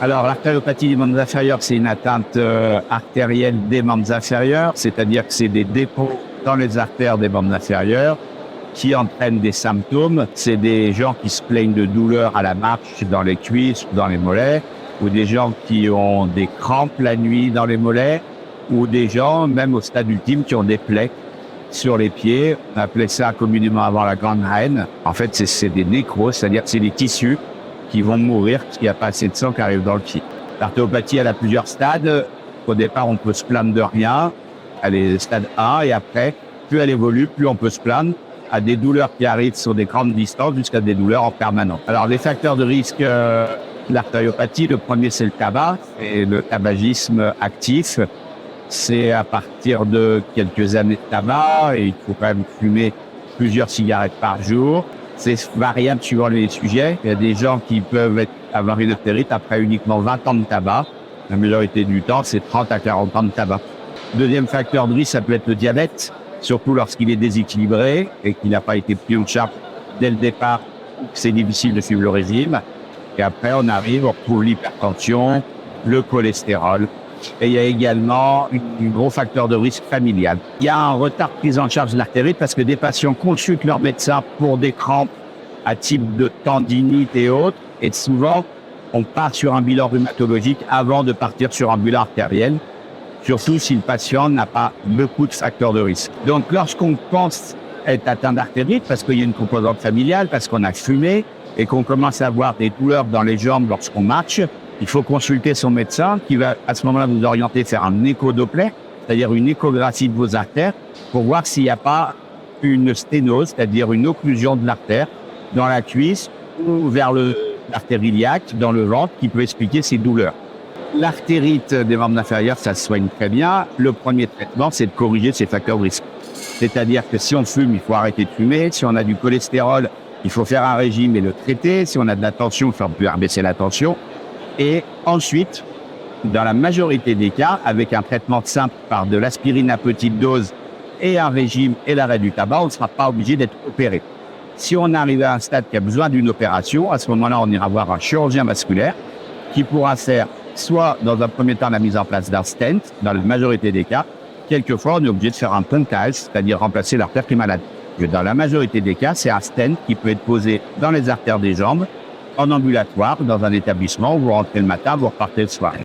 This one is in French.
Alors, l'artériopathie des membres inférieurs, c'est une atteinte artérielle des membres inférieurs, c'est-à-dire que c'est des dépôts dans les artères des membres inférieurs qui entraînent des symptômes. C'est des gens qui se plaignent de douleurs à la marche dans les cuisses ou dans les mollets, ou des gens qui ont des crampes la nuit dans les mollets, ou des gens, même au stade ultime, qui ont des plaies sur les pieds. On appelait ça communément avant la gangrène. En fait, c'est des nécroses, c'est-à-dire que c'est des tissus qui vont mourir parce qu'il n'y a pas assez de sang qui arrive dans le pied. L'artériopathie, elle a plusieurs stades. Au départ, on peut se plaindre de rien. Elle est stade 1 et après, plus elle évolue, plus on peut se plaindre à des douleurs qui arrivent sur des grandes distances jusqu'à des douleurs en permanence. Alors, les facteurs de risque de l'artériopathie, le premier, c'est le tabac et le tabagisme actif. C'est à partir de quelques années de tabac et il faut quand même fumer plusieurs cigarettes par jour. C'est variable suivant les sujets. Il y a des gens qui peuvent avoir une artérite après uniquement 20 ans de tabac. La majorité du temps, c'est 30 à 40 ans de tabac. Deuxième facteur de risque, ça peut être le diabète, surtout lorsqu'il est déséquilibré et qu'il n'a pas été pris en charge dès le départ. C'est difficile de suivre le régime. Et après, on retrouve l'hypertension, le cholestérol. Et il y a également un gros facteur de risque familial. Il y a un retard de prise en charge de l'artérite parce que des patients consultent leur médecin pour des crampes à type de tendinite et autres. Et souvent, on part sur un bilan rhumatologique avant de partir sur un bilan artériel, surtout si le patient n'a pas beaucoup de facteurs de risque. Donc, lorsqu'on pense être atteint d'artérite, parce qu'il y a une composante familiale, parce qu'on a fumé et qu'on commence à avoir des douleurs dans les jambes lorsqu'on marche, il faut consulter son médecin qui va à ce moment-là vous orienter faire un écho-doppler, c'est-à-dire une échographie de vos artères pour voir s'il n'y a pas une sténose, c'est-à-dire une occlusion de l'artère dans la cuisse ou vers l'artère iliaque, dans le ventre, qui peut expliquer ces douleurs. L'artérite des membres inférieurs, ça se soigne très bien. Le premier traitement, c'est de corriger ces facteurs de risque. C'est-à-dire que si on fume, il faut arrêter de fumer. Si on a du cholestérol, il faut faire un régime et le traiter. Si on a de la tension, il faut baisser la tension. Et ensuite, dans la majorité des cas, avec un traitement simple par de l'aspirine à petite dose et un régime et l'arrêt du tabac, on ne sera pas obligé d'être opéré. Si on arrive à un stade qui a besoin d'une opération, à ce moment-là, on ira voir un chirurgien vasculaire qui pourra faire soit dans un premier temps la mise en place d'un stent, dans la majorité des cas. Quelquefois, on est obligé de faire un pontage, c'est-à-dire remplacer l'artère qui est malade. Et dans la majorité des cas, c'est un stent qui peut être posé dans les artères des jambes, en ambulatoire, dans un établissement où vous rentrez le matin, vous repartez le soir.